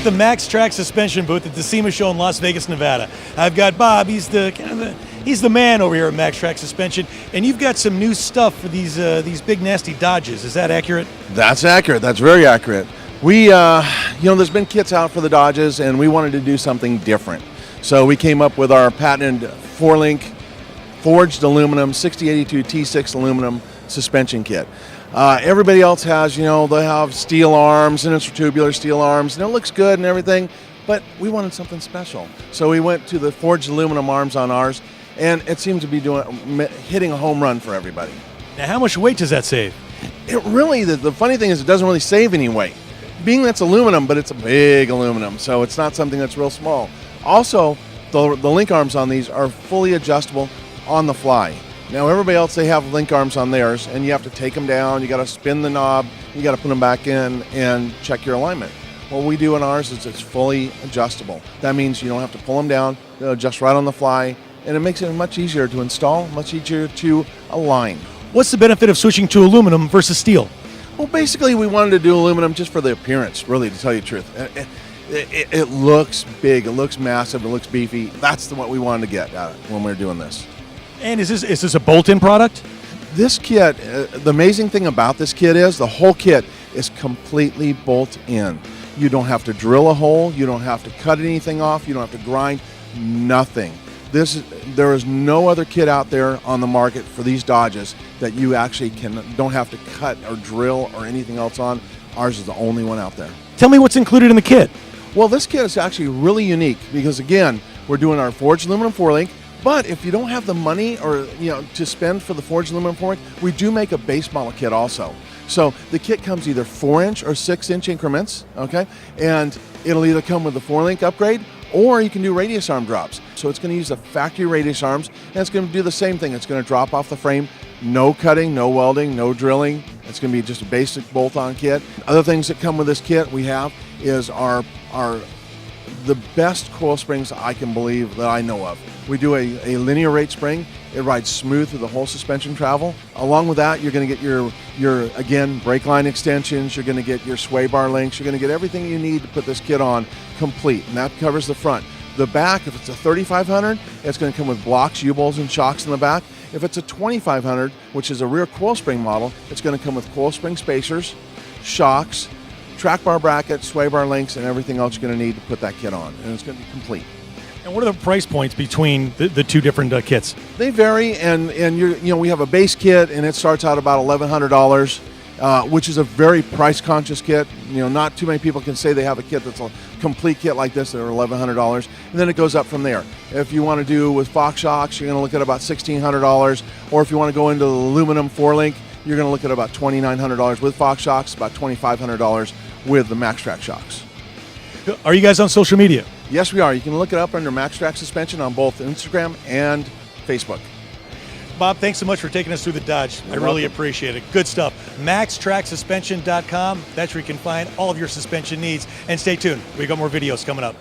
the MaxTrac suspension booth at the SEMA show in Las Vegas, Nevada. I've got Bob. He's the man over here at MaxTrac suspension, and you've got some new stuff for these big nasty Dodges. Is that accurate? That's accurate. That's very accurate. We, there's been kits out for the Dodges, and we wanted to do something different. So we came up with our patented 4-link forged aluminum 6082 T6 aluminum suspension kit. Everybody else has, they have steel arms, intertubular steel arms, and it looks good and everything, but we wanted something special. So we went to the forged aluminum arms on ours, and it seems to be hitting a home run for everybody. Now, how much weight does that save? It really, the funny thing is it doesn't really save any weight. Being that's aluminum, but it's a big aluminum, so it's not something that's real small. Also, the link arms on these are fully adjustable on the fly. Now everybody else, they have link arms on theirs, and you have to take them down, you got to spin the knob, you got to put them back in and check your alignment. What we do in ours is it's fully adjustable. That means you don't have to pull them down, they'll adjust right on the fly, and it makes it much easier to install, much easier to align. What's the benefit of switching to aluminum versus steel? Well, basically we wanted to do aluminum just for the appearance, really, to tell you the truth. It looks big, it looks massive, it looks beefy. That's what we wanted to get when we were doing this. And is this a bolt-in product? This kit, the amazing thing about this kit is the whole kit is completely bolt-in. You don't have to drill a hole, you don't have to cut anything off, you don't have to grind, nothing. There is no other kit out there on the market for these Dodges that you actually don't have to cut or drill or anything else on. Ours is the only one out there. Tell me what's included in the kit. Well, this kit is actually really unique because, again, we're doing our forged aluminum 4-link. But if you don't have the money or to spend for the forged aluminum 4-link, we do make a base model kit also. So the kit comes either 4-inch or 6-inch increments, okay? And it'll either come with the 4-link upgrade, or you can do radius arm drops. So it's going to use the factory radius arms, and it's going to do the same thing. It's going to drop off the frame, no cutting, no welding, no drilling. It's going to be just a basic bolt-on kit. Other things that come with this kit we have is the best coil springs I can believe that I know of. We do a linear rate spring. It rides smooth through the whole suspension travel. Along with that, you're going to get your again, brake line extensions, you're going to get your sway bar links, you're going to get everything you need to put this kit on complete, and that covers the front. The back, if it's a 3500, it's going to come with blocks, U-bolts, and shocks in the back. If it's a 2500, which is a rear coil spring model, it's going to come with coil spring spacers, shocks, track bar brackets, sway bar links, and everything else you're going to need to put that kit on, and it's going to be complete. And what are the price points between the two different kits? They vary, and we have a base kit, and it starts out about $1,100, which is a very price-conscious kit. Not too many people can say they have a kit that's a complete kit like this that are $1,100, and then it goes up from there. If you want to do with Fox shocks, you're going to look at about $1,600, or if you want to go into the aluminum 4-link, you're going to look at about $2,900 with Fox shocks, about $2,500 with the MaxTrac shocks. Are you guys on social media? Yes, we are. You can look it up under MaxTrac Suspension on both Instagram and Facebook. Bob, thanks so much for taking us through the Dodge. I really appreciate it. Good stuff. MaxTracSuspension.com. That's where you can find all of your suspension needs. And stay tuned. We got more videos coming up.